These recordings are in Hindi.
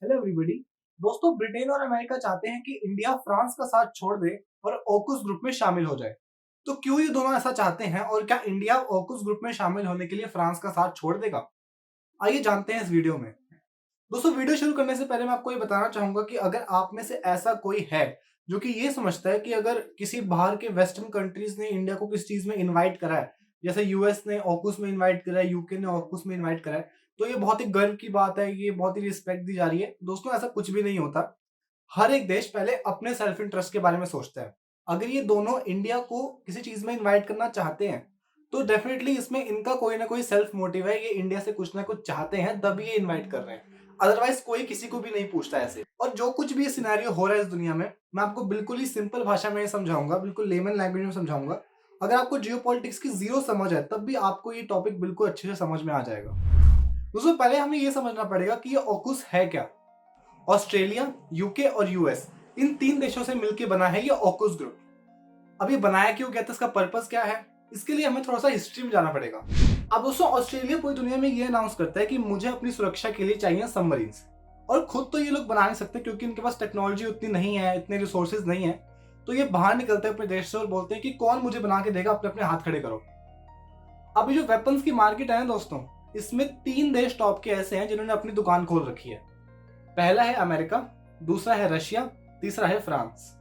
Hello everybody. दोस्तों, ब्रिटेन और अमेरिका चाहते हैं कि इंडिया फ्रांस का साथ छोड़ दे और ऑकूस ग्रुप में शामिल हो जाए। तो क्यों ये दोनों ऐसा चाहते हैं और क्या इंडिया ऑकूस ग्रुप में शामिल होने के लिए फ्रांस का साथ छोड़ देगा? आइए जानते हैं इस वीडियो में। दोस्तों, वीडियो शुरू करने से पहले मैं आपको ये बताना चाहूंगा कि अगर आप में से ऐसा कोई है जो कि ये समझता है कि अगर किसी बाहर के वेस्टर्न कंट्रीज ने इंडिया को किसी चीज में इनवाइट करा है, जैसे यूएस ने ऑकूस में इनवाइट करा है, यूके ने ऑकूस में इनवाइट करा है, तो ये बहुत ही गर्व की बात है, ये बहुत ही रिस्पेक्ट दी जा रही है। दोस्तों, ऐसा कुछ भी नहीं होता। हर एक देश पहले अपने सेल्फ इंटरेस्ट के बारे में सोचता है। अगर ये दोनों इंडिया को किसी चीज में इनवाइट करना चाहते हैं तो डेफिनेटली इसमें इनका कोई ना कोई सेल्फ मोटिव है, ये इंडिया से कुछ ना कुछ चाहते हैं तभी ये इनवाइट कर रहे हैं। अदरवाइज कोई किसी को भी नहीं पूछता ऐसे। और जो कुछ भी सिनेरियो हो रहा है इस दुनिया में, मैं आपको बिल्कुल ही सिंपल भाषा में समझाऊंगा, बिल्कुल लेमन लैंग्वेज में समझाऊंगा। अगर आपको जियोपॉलिटिक्स की जीरो समझ है तब भी आपको ये टॉपिक बिल्कुल अच्छे से समझ में आ जाएगा। दोस्तों, पहले हमें ये समझना पड़ेगा कि ये ऑकूस है क्या। ऑस्ट्रेलिया, यूके और यूएस, इन तीन देशों से मिलकर बना है ये ऑकूस ग्रुप। अब ये बनाया क्यों गया था, इसका पर्पस क्या है, इसके लिए हमें थोड़ा सा हिस्ट्री में जाना पड़ेगा। अब दोस्तों, ऑस्ट्रेलिया पूरी दुनिया में ये अनाउंस करता है कि मुझे अपनी सुरक्षा के लिए चाहिए सबमरीन्स। और खुद तो ये लोग बना नहीं सकते क्योंकि इनके पास टेक्नोलॉजी उतनी नहीं है, इतने रिसोर्सेज नहीं है। तो ये बाहर निकलते हैं अपने देश से और बोलते हैं कि कौन मुझे बना के देगा, अपने अपने हाथ खड़े करो। अब ये जो वेपन्स की मार्केट है ना दोस्तों, इसमें तीन देश टॉप के ऐसे हैं जिन्होंने अपनी दुकान खोल रखी है। पहला है अमेरिका, दूसरा है रशिया, तीसरा है फ्रांस।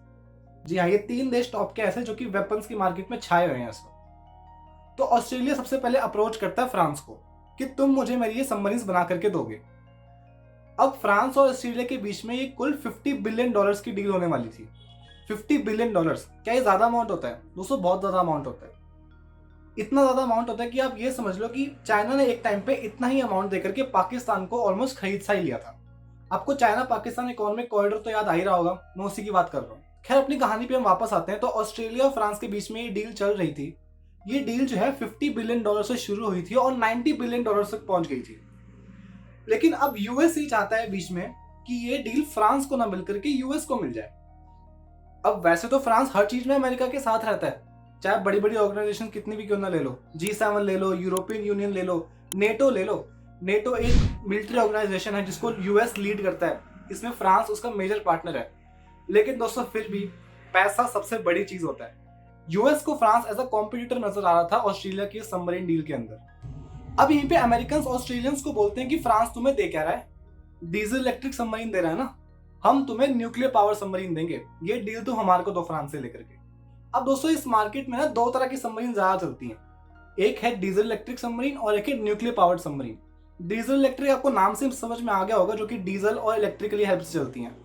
जी हाँ, ये तीन देश टॉप के ऐसे जो कि वेपन्स की मार्केट में छाए हुए हैं इस वक्त। तो ऑस्ट्रेलिया सबसे पहले अप्रोच करता है फ्रांस को कि तुम मुझे मेरी ये सबमरीन्स बना करके दोगे। अब फ्रांस और ऑस्ट्रेलिया के बीच में ये कुल $50 बिलियन की डील होने वाली थी। $50 बिलियन, क्या ये ज्यादा अमाउंट होता है? दोस्तों, बहुत ज्यादा अमाउंट होता है। इतना ज्यादा अमाउंट होता है कि आप ये समझ लो कि चाइना ने एक टाइम पे इतना ही अमाउंट देकर के पाकिस्तान को ऑलमोस्ट खरीद सा ही लिया था। आपको चाइना पाकिस्तान इकोनॉमिक कॉरिडोर तो याद आ ही रहा होगा, मैं उसी की बात कर रहा हूँ। खैर, अपनी कहानी पे हम वापस आते हैं। तो ऑस्ट्रेलिया और फ्रांस के बीच में ये डील चल रही थी। ये डील जो है $50 बिलियन से शुरू हुई थी और $90 बिलियन तक पहुंच गई थी। लेकिन अब यूएस ही चाहता है बीच में कि ये डील फ्रांस को ना मिलकर के यूएस को मिल जाए। अब वैसे तो फ्रांस हर चीज में अमेरिका के साथ रहता है, चाहे बड़ी बड़ी ऑर्गेनाइजेशन कितनी भी क्यों ना ले लो, G7 ले लो, यूरोपियन यूनियन ले लो, नेटो ले लो। नेटो एक मिलिट्री ऑर्गेनाइजेशन है जिसको यूएस लीड करता है, इसमें फ्रांस उसका मेजर पार्टनर है। लेकिन दोस्तों, फिर भी पैसा सबसे बड़ी चीज होता है। यूएस को फ्रांस एज अ कॉम्पिटिटर नजर आ रहा था ऑस्ट्रेलिया की सबमरीन डील के अंदर। अब यहीं पे अमेरिकन ऑस्ट्रेलियंस को बोलते हैं कि फ्रांस तुम्हें दे क्या रहा है, डीजल इलेक्ट्रिक सबमरीन दे रहा है ना, हम तुम्हें न्यूक्लियर पावर सबमरीन देंगे, ये डील तुम हमारे को दो फ्रांस से लेकर के। अब दोस्तों, इस मार्केट में ना दो तरह की सबमरीन ज्यादा चलती हैं। एक है डीजल इलेक्ट्रिक सबमरीन और एक है nuclear powered submarine. Diesel electric आपको नाम से समझ में आ गया होगा, जो कि डीजल और इलेक्ट्रिकली हेल्प से चलती हैं।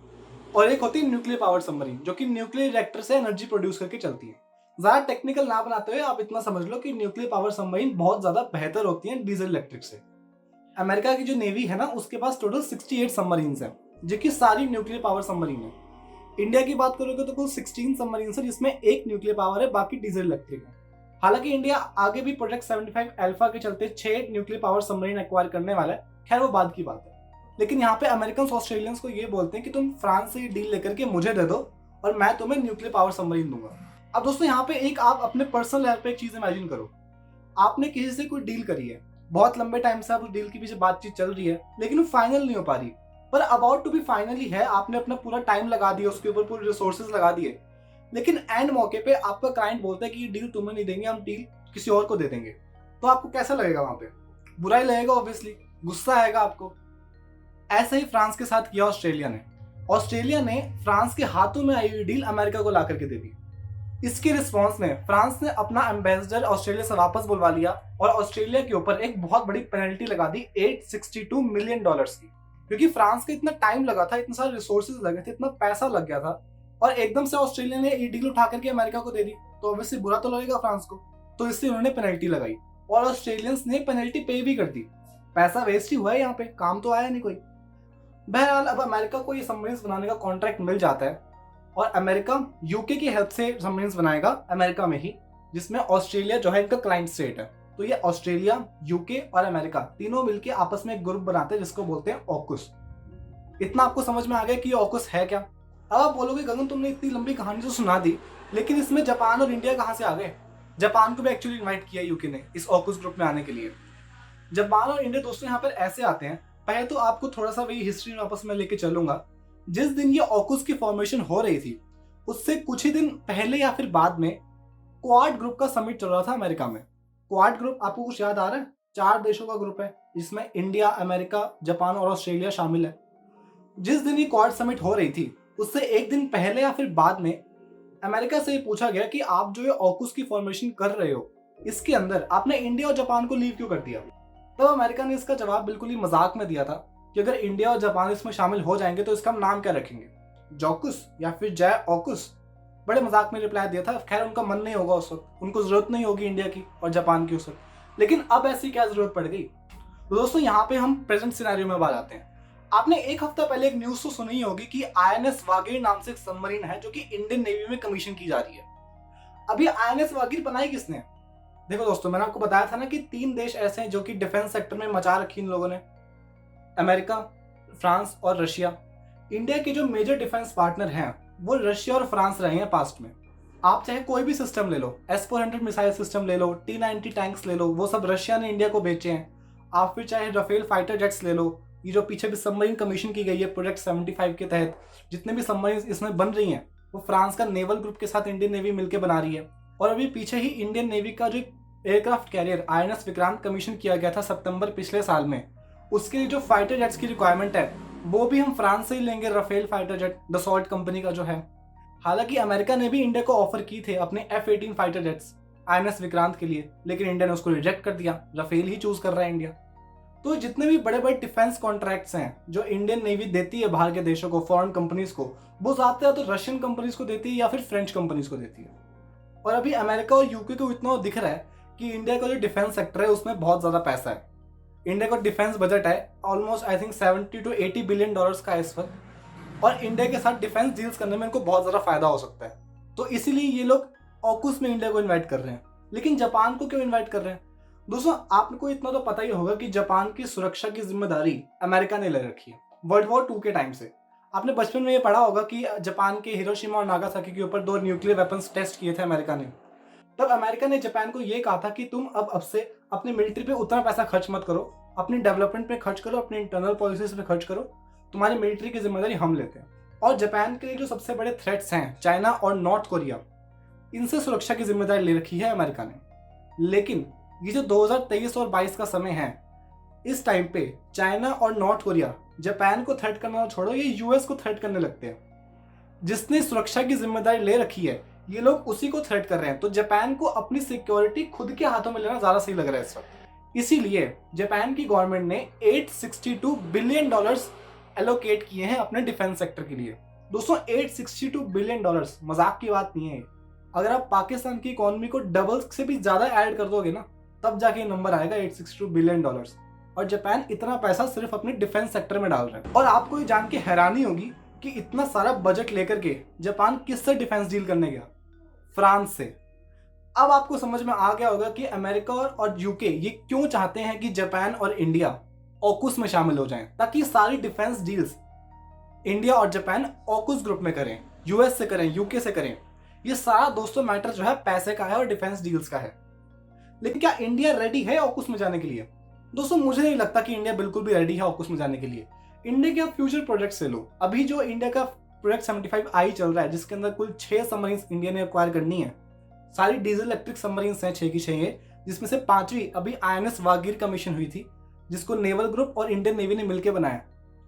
और एक होती है न्यूक्लियर पावर्ड सबमरीन, जो कि न्यूक्लियर रिएक्टर से एनर्जी प्रोड्यूस करके चलती है। ज्यादा टेक्निकल ना बनाते हुए आप इतना समझ लो कि न्यूक्लियर पावर सबमरीन बहुत ज्यादा बेहतर होती है डीजल इलेक्ट्रिक से। अमेरिका की जो नेवी है ना, उसके पास टोटल 68 सबमरीन्स हैं, जो कि सारी न्यूक्लियर पावर सबमरीन है। इंडिया की बात करोगे तो कुल 16 सबमरीन्स है, जिसमें एक न्यूक्लियर पावर है, बाकी डीजल इलेक्ट्रिक है। हालांकि इंडिया आगे भी प्रोजेक्ट 75 अल्फा के चलते 6 न्यूक्लियर पावर सबमरीन एक्वायर करने वाला है। खैर, वो बाद की बात है। लेकिन यहाँ पे अमेरिकन ऑस्ट्रेलियंस को ये बोलते हैं कि तुम फ्रांस से ये डील लेकर के मुझे दे दो और मैं तुम्हें न्यूक्लियर पावर सबमरीन दूंगा। अब दोस्तों, यहाँ पे एक आप अपने पर्सनल लेवल पे एक चीज इमेजिन करो। आपने किसी से कोई डील करी है, बहुत लंबे टाइम से आप उस डील के पीछे बातचीत चल रही है, लेकिन वो फाइनल नहीं हो पा रही, पर अबाउट टू बी फाइनली है। आपने अपना पूरा टाइम लगा दिया, उसके ऊपर पूरे रिसोर्सेज लगा दिए, लेकिन एंड मौके पे आपका क्लाइंट बोलता है कि ये डील तुम्हें नहीं देंगे, हम डील किसी और को दे देंगे। तो आपको कैसा लगेगा? वहां पे बुरा ही लगेगा, ऑब्वियसली गुस्सा आएगा आपको। ऐसे ही फ्रांस के साथ किया ऑस्ट्रेलिया ने। ऑस्ट्रेलिया ने फ्रांस के हाथों में आई हुई डील अमेरिका को ला करके दे दी। इसके रिस्पॉन्स में फ्रांस ने अपना एम्बेसडर ऑस्ट्रेलिया से वापस बुलवा लिया और ऑस्ट्रेलिया के ऊपर एक बहुत बड़ी पेनल्टी लगा दी $862 मिलियन की। क्योंकि फ्रांस का इतना टाइम लगा था, इतने सारे रिसोर्सेज लगे थे, इतना पैसा लग गया था, और एकदम से ऑस्ट्रेलिया ने ये डील उठा करके अमेरिका को दे दी, तो ऑब्वियसली बुरा तो लगेगा फ्रांस को। तो इसलिए उन्होंने पेनल्टी लगाई और ऑस्ट्रेलियंस ने पेनल्टी पे भी कर दी। पैसा वेस्ट ही हुआ है, यहाँ पे काम तो आया नहीं कोई। बहरहाल, अब अमेरिका को ये सबमरीन्स बनाने का कॉन्ट्रैक्ट मिल जाता है और अमेरिका यूके की हेल्प से सबमरीन्स बनाएगा अमेरिका में ही, जिसमें ऑस्ट्रेलिया जो है इनका क्लाइंट स्टेट है। तो ये ऑस्ट्रेलिया, यूके और अमेरिका तीनों मिलके आपस में एक ग्रुप बनाते हैं जिसको बोलते हैं ऑकूस। इतना आपको समझ में आ गया कि ये ऑकूस है क्या? अब आप बोलोगे, गगन तुमने इतनी लंबी कहानी तो सुना दी, लेकिन इसमें जापान और इंडिया कहाँ से आ गए? जापान को भी एक्चुअली इन्वाइट किया यूके ने इस ऑकूस ग्रुप में आने के लिए। जापान और इंडिया दोस्तों यहाँ पर ऐसे आते हैं पहले तो आपको थोड़ा सा वही हिस्ट्री में वापस मैं लेके चलूंगा। जिस दिन ये ऑकुस की फॉर्मेशन हो रही थी उससे कुछ ही दिन पहले या फिर बाद में क्वाड ग्रुप का समिट चल रहा था अमेरिका में। क्वाड ग्रुप आपको कुछ याद आ रहा है? 4 देशों का ग्रुप है जिसमें इंडिया, अमेरिका, जापान और ऑस्ट्रेलिया शामिल है। जिस दिन ये क्वाड समिट हो रही थी उससे एक दिन पहले या फिर बाद में अमेरिका से ये पूछा गया कि आप जो ये ऑकुस की फॉर्मेशन कर रहे हो इसके अंदर आपने इंडिया और जापान को लीव क्यों कर दिया। तब अमेरिका ने इसका जवाब बिल्कुल ही मजाक में दिया था कि अगर इंडिया और जापान इसमें शामिल हो जाएंगे तो इसका हम नाम क्या रखेंगे, जॉकुस या फिर जय ऑकुस। बड़े मजाक में रिप्लाई दिया था। खैर उनका मन नहीं होगा उस वक्त, उनको जरूरत नहीं होगी इंडिया की और जापान की उस वक्त, लेकिन अब ऐसी क्या जरूरत पड़ गई। तो दोस्तों यहाँ पे हम प्रेजेंट सिनेरियो में बात आते हैं। आपने एक हफ्ता पहले एक न्यूज तो सुनी होगी कि आईएनएस वागीर नाम से एक सबमरीन है जो कि इंडियन नेवी में कमीशन की जा रही है। अभी आईएनएस वागीर बनाई किसने? देखो दोस्तों, मैंने आपको बताया था ना कि 3 देश ऐसे हैं जो कि डिफेंस सेक्टर में मचा रखी इन लोगों ने, अमेरिका, फ्रांस और रशिया। इंडिया के जो मेजर डिफेंस पार्टनर हैं वो रशिया और फ्रांस रहे हैं पास्ट में। आप चाहे कोई भी सिस्टम ले लो, S-400 मिसाइल सिस्टम ले लो, T-90 टैंक्स ले लो, वो सब रशिया ने इंडिया को बेचे हैं। आप फिर चाहे राफेल फाइटर जेट्स ले लो, ये जो पीछे भी सबमरीन कमीशन की गई है प्रोजेक्ट 75 के तहत, जितने भी सबमरीन इसमें बन रही हैं वो फ्रांस का नेवल ग्रुप के साथ इंडियन नेवी मिलकर बना रही है। और अभी पीछे ही इंडियन नेवी का जो aircraft carrier INS Vikrant commission किया गया था सितंबर पिछले साल में, उसके लिए जो फाइटर जेट्स की रिक्वायरमेंट है वो भी हम फ्रांस से ही लेंगे, Rafale fighter jet Dassault company का जो है। हालांकि अमेरिका ने भी इंडिया को ऑफर की थे अपने F-18 fighter jets INS Vikrant के लिए, लेकिन इंडिया ने उसको रिजेक्ट कर दिया। राफेल ही चूज कर रहा है इंडिया। तो जितने भी बड़े बड़े डिफेंस कॉन्ट्रैक्ट्स हैं जो इंडियन नेवी देती है बाहर के देशों को, फॉरेन कंपनीज को, वो ज्यादातर तो रशियन कंपनीज को देती है या फिर फ्रेंच कंपनीज को देती है। और अभी अमेरिका और यूके को इतना दिख रहा है कि इंडिया का जो डिफेंस सेक्टर है उसमें बहुत ज्यादा पैसा है। इंडिया का डिफेंस बजट है almost I think 70 to 80 billion dollars का इस वक्त, और इंडिया के साथ डिफेंस डील्स करने में इनको बहुत ज्यादा फायदा हो सकता है। तो इसीलिए ये लोग ऑकुस में इंडिया को इन्वाइट कर रहे हैं। लेकिन जापान को क्यों इन्वाइट कर रहे हैं? दोस्तों आपको इतना तो पता ही होगा कि जापान की सुरक्षा की जिम्मेदारी अमेरिका ने ले रखी है वर्ल्ड वॉर 2 के टाइम से। आपने बचपन में ये पढ़ा होगा कि जापान के हिरोशिमा और नागासाकी के ऊपर 2 न्यूक्लियर वेपन्स टेस्ट किए थे अमेरिका ने। तब अमेरिका ने जापान को ये कहा था कि तुम अब से अपनी मिलिट्री पे उतना पैसा खर्च मत करो, अपनी डेवलपमेंट पे खर्च करो, अपनी इंटरनल पॉलिसीज पे खर्च करो, तुम्हारी मिलिट्री की जिम्मेदारी हम लेते हैं। और जापान के लिए जो सबसे बड़े थ्रेट्स हैं चाइना और नॉर्थ कोरिया, इनसे सुरक्षा की जिम्मेदारी ले रखी है अमेरिका ने। लेकिन ये जो 2023 और 22 का समय है, इस टाइम पे चाइना और नॉर्थ कोरिया जापान को थ्रेट करना छोड़ो, ये यूएस को थ्रेट करने लगते हैं। जिसने सुरक्षा की जिम्मेदारी ले रखी है ये लोग उसी को थ्रेट कर रहे हैं। तो जापान को अपनी सिक्योरिटी खुद के हाथों में लेना ज्यादा सही लग रहा है इस वक्त। इसीलिए जापान की गवर्नमेंट ने 862 बिलियन डॉलर्स एलोकेट किए हैं अपने डिफेंस सेक्टर के लिए। दोस्तों 862 बिलियन डॉलर्स मजाक की बात नहीं है। अगर आप पाकिस्तान की इकोनॉमी को डबल से भी ज्यादा ऐड कर दोगे ना, तब जाके नंबर आएगा 862 बिलियन डॉलर्स। और जापान इतना पैसा सिर्फ अपने डिफेंस सेक्टर में डाल रहा है। और आपको ये जान के हैरानी होगी कि इतना सारा बजट लेकर के जापान किससे डिफेंस डील करने गया? फ्रांस से। अब आपको समझ में आ गया होगा कि अमेरिका और यूके ये क्यों चाहते हैं कि जापान और इंडिया ऑकुस में शामिल हो जाएं, ताकि सारी डिफेंस डील्स इंडिया और जापान ऑकुस ग्रुप में करें, यूएस से करें, यूके से करें। ये सारा दोस्तों मैटर जो है पैसे का है और डिफेंस डील्स का है। लेकिन क्या इंडिया रेडी है ऑकुस में जाने के लिए? दोस्तों मुझे नहीं लगता कि इंडिया बिल्कुल भी रेडी है ऑकुस में जाने के लिए। इंडिया के फ्यूचर प्रोजेक्ट से लो, अभी जो इंडिया का प्रोजेक्ट 75I चल रहा है जिसके अंदर कुल 6 सबमरीन्स इंडिया ने एक्वायर करनी है। सारी डीजल इलेक्ट्रिक सबमरीन्स हैं 6 की 6 है, जिसमें से 5वीं अभी INS वागीर कमीशन हुई थी जिसको नेवल ग्रुप और इंडियन नेवी ने मिलकर बनाया।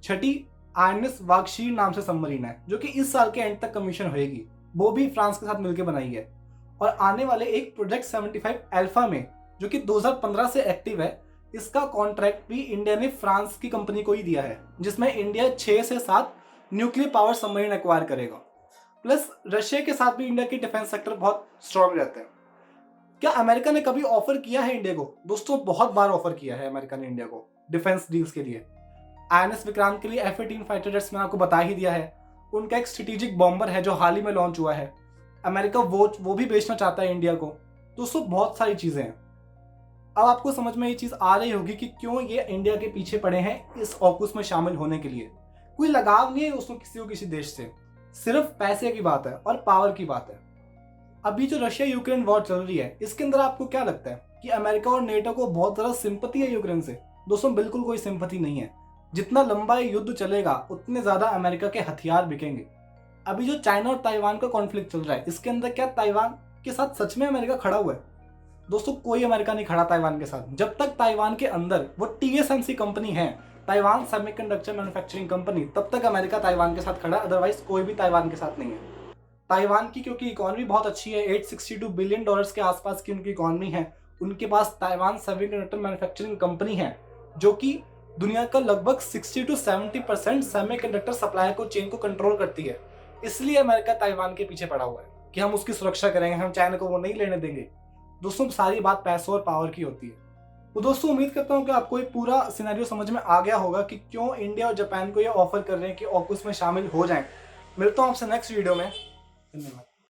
6ठी INS वागशीर नाम से सबमरीन है जो कि इस साल के एंड तक कमीशन होएगी, वो भी फ्रांस के साथ मिलकर बनाई है। और आने वाले एक प्रोजेक्ट 75 अल्फा में जो कि 2015 से एक्टिव है, इसका कॉन्ट्रैक्ट भी इंडिया ने फ्रांस की कंपनी को ही दिया है, जिसमें इंडिया 6 से 7 न्यूक्लियर पावर सबमरीन एक्वायर करेगा। प्लस रशिया के साथ भी इंडिया की डिफेंस सेक्टर बहुत स्ट्रॉन्ग रहते हैं। क्या अमेरिका ने कभी ऑफर किया है इंडिया को? दोस्तों बहुत बार ऑफर किया है अमेरिका ने इंडिया को डिफेंस डील्स के लिए। INS विक्रांत के लिए F-18 फाइटर जेट्स मैंने आपको बता ही दिया है। उनका एक स्ट्रेटेजिक बॉम्बर है जो हाल ही में लॉन्च हुआ है, अमेरिका वो भी बेचना चाहता है इंडिया को। दोस्तों बहुत सारी चीजें हैं। अब आपको समझ में ये चीज आ रही होगी कि क्यों ये इंडिया के पीछे पड़े हैं इस ऑकुस में शामिल होने के लिए। कोई लगाव नहीं है उसमें किसी देश से, सिर्फ पैसे की बात है और पावर की बात है। अभी जो रशिया यूक्रेन वॉर चल रही है इसके अंदर आपको क्या लगता है कि अमेरिका और नेटो को बहुत ज्यादा सिंपैथी है यूक्रेन से? दोस्तों बिल्कुल कोई सिंपैथी नहीं है। जितना लंबा ये युद्ध चलेगा उतने ज्यादा अमेरिका के हथियार बिकेंगे। अभी जो चाइना और ताइवान का कॉन्फ्लिक्ट चल रहा है, इसके अंदर क्या ताइवान के साथ सच में अमेरिका खड़ा हुआ है? दोस्तों, कोई अमेरिका नहीं खड़ा ताइवान के साथ। जब तक ताइवान के अंदर वो TSMC कंपनी है, ताइवान सेमीकंडक्टर मैन्युफैक्चरिंग कंपनी, तब तक अमेरिका ताइवान के साथ खड़ा, अदरवाइज कोई भी ताइवान के साथ नहीं है। ताइवान की क्योंकि इकोनॉमी बहुत अच्छी है, $862 बिलियन के आसपास की उनकी इकोनॉमी है। उनके पास ताइवान सेमीकंडक्टर मैन्युफैक्चरिंग कंपनी है जो कि दुनिया का लगभग 60 to 70% सेमीकंडक्टर सप्लाई को चेन को कंट्रोल करती है। इसलिए अमेरिका ताइवान के पीछे पड़ा हुआ है कि हम उसकी सुरक्षा करेंगे, हम चाइना को वो नहीं लेने देंगे। दोस्तों, सारी बात पैसों और पावर की होती है। तो दोस्तों, उम्मीद करता हूँ कि आपको एक पूरा सिनेरियो समझ में आ गया होगा कि क्यों इंडिया और जापान को ये ऑफर कर रहे हैं कि ऑकूस में शामिल हो जाएं। मिलता हूँ आपसे नेक्स्ट वीडियो में। धन्यवाद।